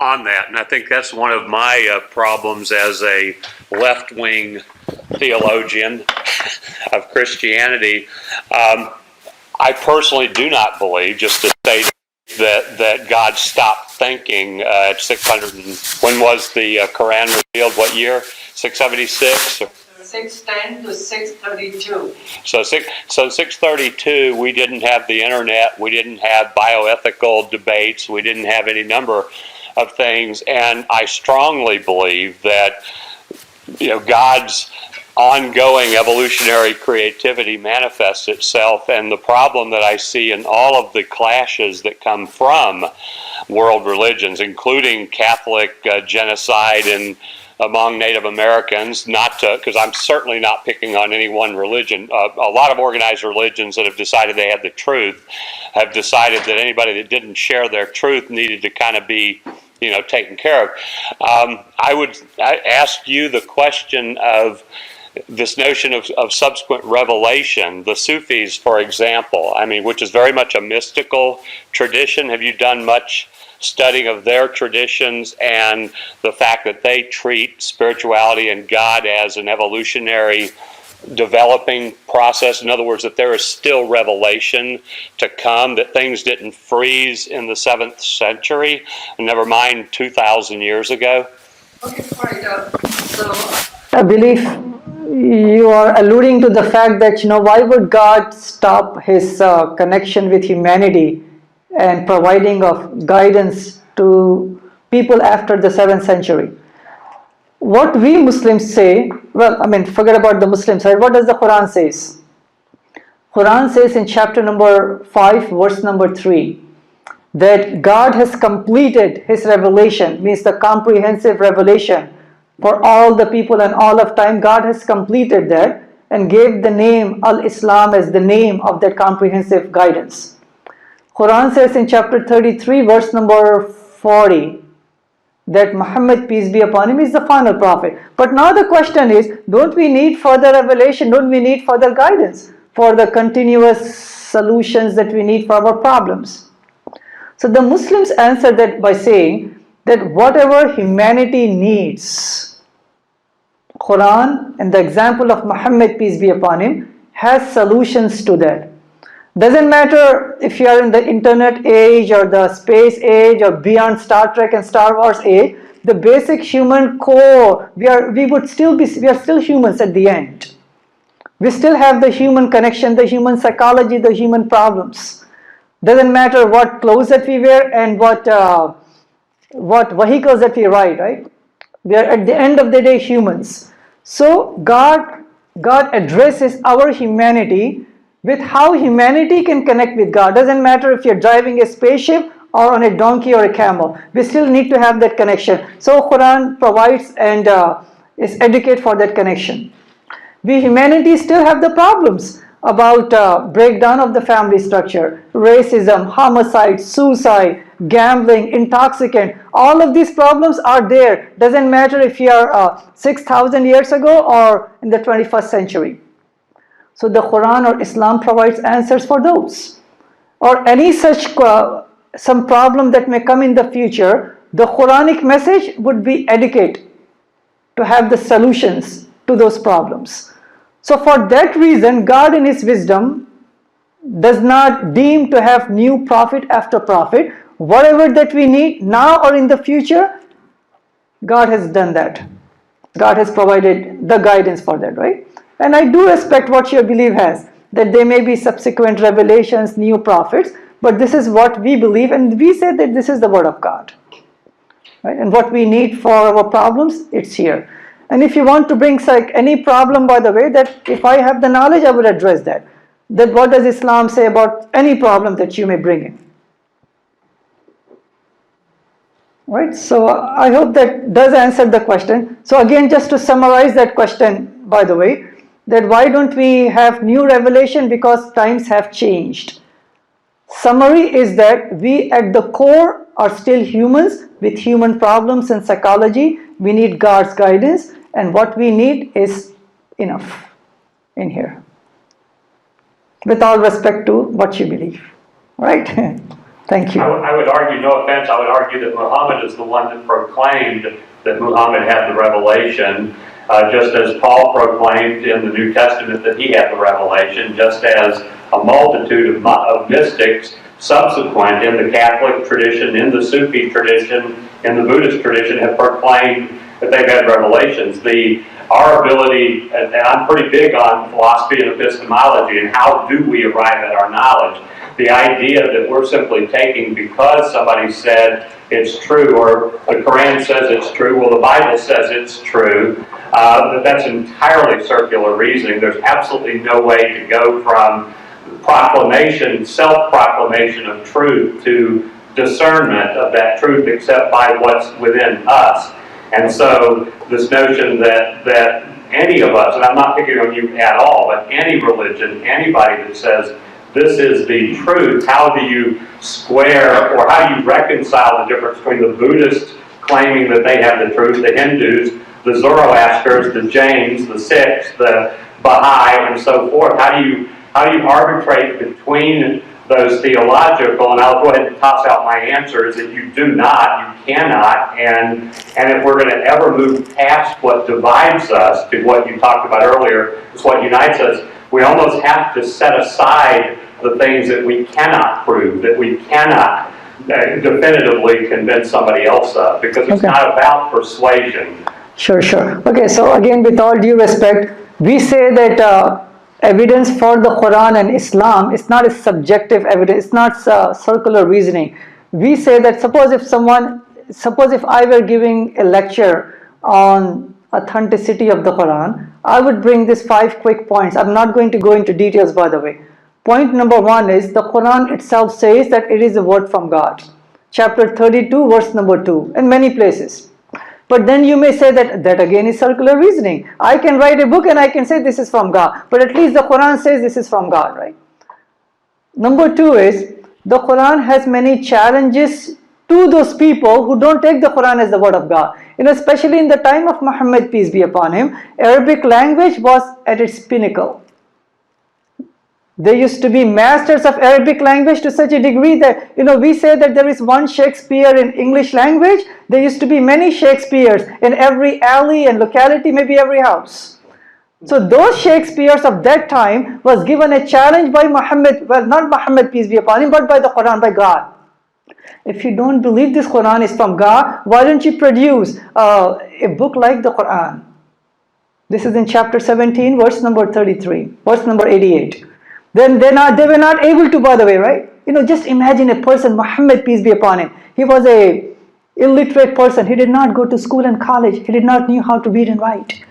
on that, and I think that's one of my problems as a left-wing theologian of Christianity. I personally do not believe, just to say that God stopped thinking at 600. When was the Qur'an revealed? What year? 676? 610 to 632. So 632, we didn't have the internet, we didn't have bioethical debates, we didn't have any number of things, and I strongly believe that God's ongoing evolutionary creativity manifests itself, and the problem that I see in all of the clashes that come from world religions, including Catholic genocide and among Native Americans, because I'm certainly not picking on any one religion. A lot of organized religions that have decided they had the truth have decided that anybody that didn't share their truth needed to kind of be, taken care of. I ask you the question of this notion of subsequent revelation. The Sufis, for example, which is very much a mystical tradition. Have you done much studying of their traditions and the fact that they treat spirituality and God as an evolutionary developing process? In other words, that there is still revelation to come, that things didn't freeze in the 7th century, never mind 2,000 years ago? Okay, right. So I believe you are alluding to the fact that, why would God stop his connection with humanity and providing of guidance to people after the 7th century? What we Muslims say, forget about the Muslim side, what does the Quran says? Quran says in chapter number 5, verse number 3, that God has completed his revelation, means the comprehensive revelation for all the people and all of time. God has completed that and gave the name Al-Islam as the name of that comprehensive guidance. Quran says in chapter 33, verse number 40, that Muhammad, peace be upon him, is the final prophet. But now the question is, don't we need further revelation? Don't we need further guidance for the continuous solutions that we need for our problems? So the Muslims answer that by saying that whatever humanity needs, Quran and the example of Muhammad, peace be upon him, has solutions to that. Doesn't matter if you are in the internet age or the space age or beyond Star Trek and Star Wars age, the basic human core, we are still humans at the end. We still have the human connection, the human psychology, the human problems. Doesn't matter what clothes that we wear and what vehicles that we ride, right? We are at the end of the day humans. So God addresses our humanity with how humanity can connect with God. Doesn't matter if you're driving a spaceship or on a donkey or a camel. We still need to have that connection. So Quran provides and is educate for that connection. We humanity still have the problems about breakdown of the family structure, racism, homicide, suicide, gambling, intoxicant. All of these problems are there. Doesn't matter if you are 6,000 years ago or in the 21st century. So the Quran or Islam provides answers for those. Or any such some problem that may come in the future, the Quranic message would be educate to have the solutions to those problems. So for that reason, God in his wisdom does not deem to have new prophet after prophet. Whatever that we need now or in the future, God has done that. God has provided the guidance for that, right? And I do respect what your belief has, that there may be subsequent revelations, new prophets, but this is what we believe, and we say that this is the word of God. Right? And what we need for our problems, it's here. And if you want to bring any problem, by the way, that if I have the knowledge, I will address that. That what does Islam say about any problem that you may bring in? Right? So I hope that does answer the question. So again, just to summarize that question, by the way, that why don't we have new revelation? Because times have changed. Summary is that we at the core are still humans with human problems and psychology. We need God's guidance, and what we need is enough in here. With all respect to what you believe. Right? Thank you. I would argue, no offense, I would argue that Muhammad is the one that proclaimed that Muhammad had the revelation, just as Paul proclaimed in the New Testament that he had the revelation, just as a multitude of mystics subsequent in the Catholic tradition, in the Sufi tradition, in the Buddhist tradition have proclaimed that they've had revelations. Our ability, and I'm pretty big on philosophy and epistemology and how do we arrive at our knowledge. The idea that we're simply taking because somebody said it's true, or the Qur'an says it's true, well, the Bible says it's true, that's entirely circular reasoning. There's absolutely no way to go from proclamation, self-proclamation of truth to discernment of that truth except by what's within us. And so this notion that any of us, and I'm not picking on you at all, but any religion, anybody that says this is the truth, how do you square or how do you reconcile the difference between the Buddhists claiming that they have the truth, the Hindus, the Zoroasters, the Jains, the Sikhs, the Baha'i, and so forth? How do you arbitrate between those theological, and I'll go ahead and toss out my answer, is that you do not, you cannot, and if we're going to ever move past what divides us to what you talked about earlier, is what unites us, we almost have to set aside the things that we cannot prove, that we cannot definitively convince somebody else of, because it's not about persuasion. Sure. Okay, so again, with all due respect, we say that evidence for the Quran and Islam is not a subjective evidence, it's not circular reasoning. We say that suppose if I were giving a lecture on authenticity of the Quran, I would bring these 5 quick points. I'm not going to go into details, by the way. Point number 1 is the Quran itself says that it is a word from God. Chapter 32, verse number 2, in many places. But then you may say that again is circular reasoning. I can write a book and I can say this is from God, but at least the Quran says this is from God, right? Number 2 is the Quran has many challenges to those people who don't take the Quran as the word of God. Especially in the time of Muhammad, peace be upon him, Arabic language was at its pinnacle. There used to be masters of Arabic language to such a degree that, we say that there is one Shakespeare in English language. There used to be many Shakespeares in every alley and locality, maybe every house. So those Shakespeares of that time was given a challenge by Muhammad, well, not Muhammad, peace be upon him, but by the Quran, by God. If you don't believe this Quran is from God, why don't you produce a book like the Quran? This is in chapter 17, verse number 33, verse number 88. Then they were not able to, by the way, right? Just imagine a person, Muhammad, peace be upon him. He was a illiterate person. He did not go to school and college. He did not know how to read and write.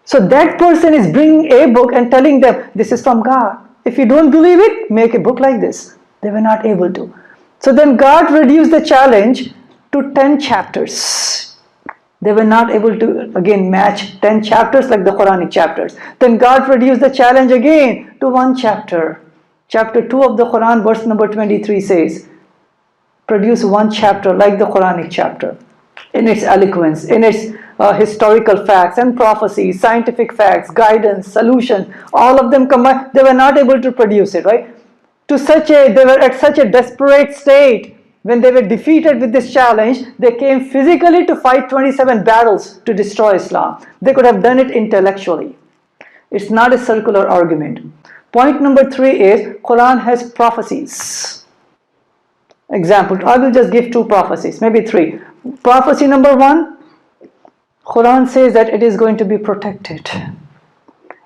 So that person is bringing a book and telling them, this is from God. If you don't believe it, make a book like this. They were not able to. So then God reduced the challenge to 10 chapters. They were not able to, again, match 10 chapters like the Quranic chapters. Then God reduced the challenge again to 1 chapter. Chapter 2 of the Quran, verse number 23 says, produce 1 chapter like the Quranic chapter, in its eloquence, in its historical facts and prophecies, scientific facts, guidance, solutions, all of them combined. They were not able to produce it, right? They were at such a desperate state. When they were defeated with this challenge, they came physically to fight 27 battles to destroy Islam. They could have done it intellectually. It's not a circular argument. Point number 3 is Quran has prophecies. Example, I will just give 2 prophecies, maybe 3. Prophecy number 1, Quran says that it is going to be protected.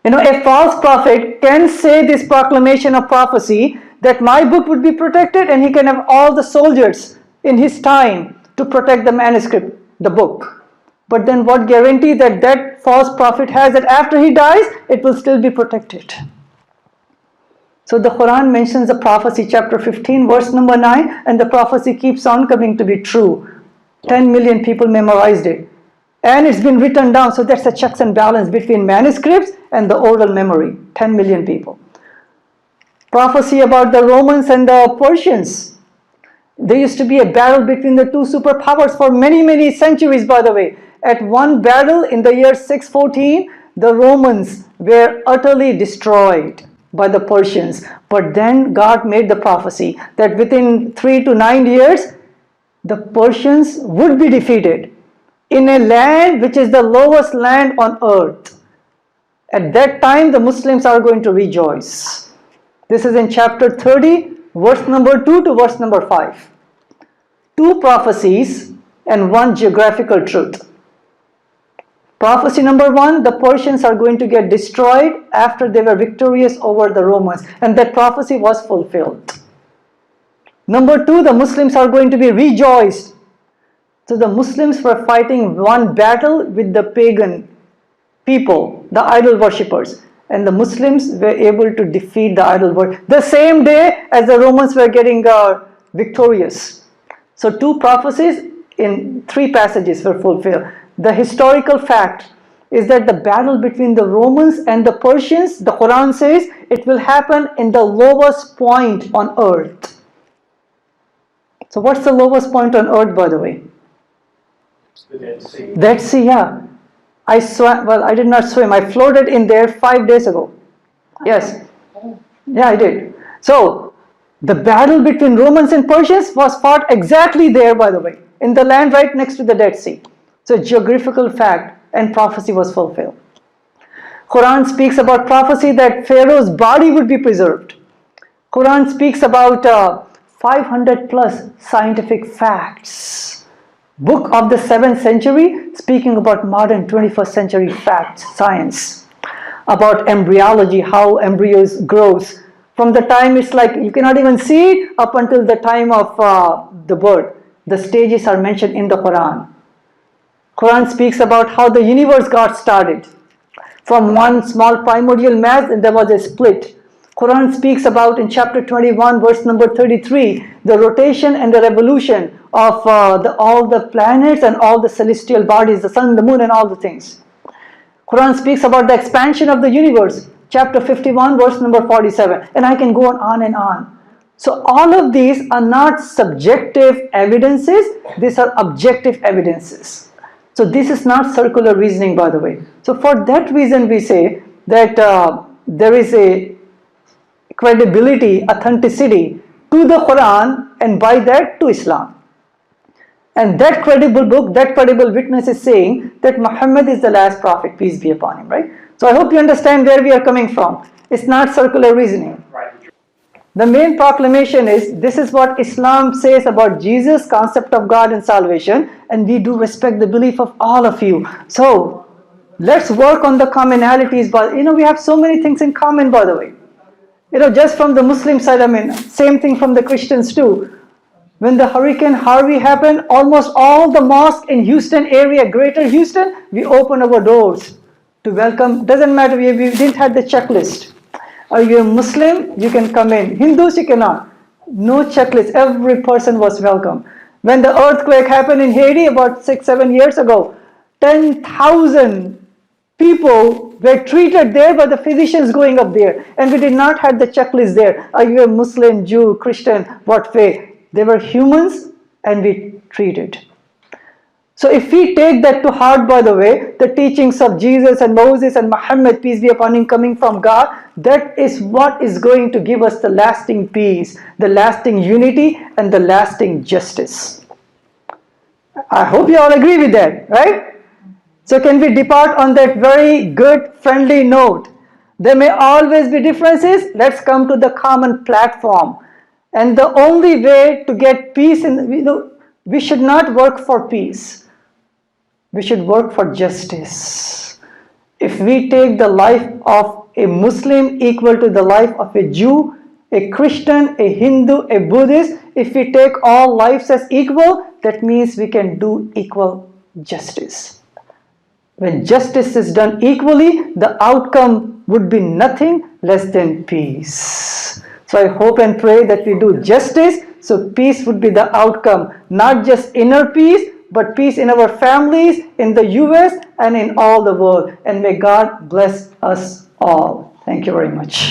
A false prophet can say this proclamation of prophecy that my book would be protected and he can have all the soldiers in his time to protect the manuscript, the book. But then what guarantee that false prophet has that after he dies, it will still be protected? So the Quran mentions the prophecy, chapter 15, verse number 9, and the prophecy keeps on coming to be true. 10 million people memorized it. And it's been written down, so that's a checks and balance between manuscripts and the oral memory. 10 million people. Prophecy about the Romans and the Persians. There used to be a battle between the 2 superpowers for many, many centuries, by the way. At one battle in the year 614, the Romans were utterly destroyed. by the Persians. But then God made the prophecy that within 3 to 9 years, the Persians would be defeated in a land which is the lowest land on earth. At that time, the Muslims are going to rejoice. This is in chapter 30, verse number 2 to verse number 5. 2 prophecies and 1 geographical truth. Prophecy number 1, the Persians are going to get destroyed after they were victorious over the Romans, and that prophecy was fulfilled. Number 2, the Muslims are going to be rejoiced. So the Muslims were fighting one battle with the pagan people, the idol worshippers, and the Muslims were able to defeat the idol worship the same day as the Romans were getting victorious. So 2 prophecies in 3 passages were fulfilled. The historical fact is that the battle between the Romans and the Persians, the Qur'an says, it will happen in the lowest point on earth. So what's the lowest point on earth, by the way? The Dead Sea. Dead Sea, yeah. I swam, well, I did not swim. I floated in there 5 days ago. Yes. Yeah, I did. So, the battle between Romans and Persians was fought exactly there, by the way, in the land right next to the Dead Sea. So, geographical fact and prophecy was fulfilled. Quran speaks about prophecy that Pharaoh's body would be preserved. Quran speaks about 500 plus scientific facts. Book of the 7th century speaking about modern 21st century facts, science, about embryology, how embryos grows from the time it's like you cannot even see it up until the time of the birth. The stages are mentioned in the Quran. Quran speaks about how the universe got started. From one small primordial mass, and there was a split. Quran speaks about in chapter 21, verse number 33, the rotation and the revolution of all the planets and all the celestial bodies, the sun, the moon, and all the things. Quran speaks about the expansion of the universe, chapter 51, verse number 47, and I can go on and on. So all of these are not subjective evidences, these are objective evidences. So this is not circular reasoning, by the way. So for that reason we say that there is a credibility, authenticity to the Quran, and by that to Islam. And that credible book, that credible witness is saying that Muhammad is the last prophet, peace be upon him, right? So I hope you understand where we are coming from. It's not circular reasoning. Right. The main proclamation is, this is what Islam says about Jesus, concept of God and salvation, and we do respect the belief of all of you. So let's work on the commonalities, but we have so many things in common, by the way. Just from the Muslim side, same thing from the Christians too. When the Hurricane Harvey happened, almost all the mosques in Houston area, greater Houston, we opened our doors to welcome. Doesn't matter, we didn't have the checklist. Are you a Muslim? You can come in. Hindus, you cannot. No checklist. Every person was welcome. When the earthquake happened in Haiti about 6-7 years ago, 10,000 people were treated there by the physicians going up there, and we did not have the checklist there. Are you a Muslim, Jew, Christian, what faith? They were humans, and we treated. So if we take that to heart, by the way, the teachings of Jesus and Moses and Muhammad, peace be upon him, coming from God, that is what is going to give us the lasting peace, the lasting unity, and the lasting justice. I hope you all agree with that, right? So can we depart on that very good, friendly note? There may always be differences. Let's come to the common platform. And the only way to get peace, we should not work for peace. We should work for justice. If we take the life of a Muslim equal to the life of a Jew, a Christian, a Hindu, a Buddhist, if we take all lives as equal, that means we can do equal justice. When justice is done equally, the outcome would be nothing less than peace. So I hope and pray that we do justice, so peace would be the outcome. Not just inner peace, but peace in our families, in the US, and in all the world. And may God bless us all. Thank you very much.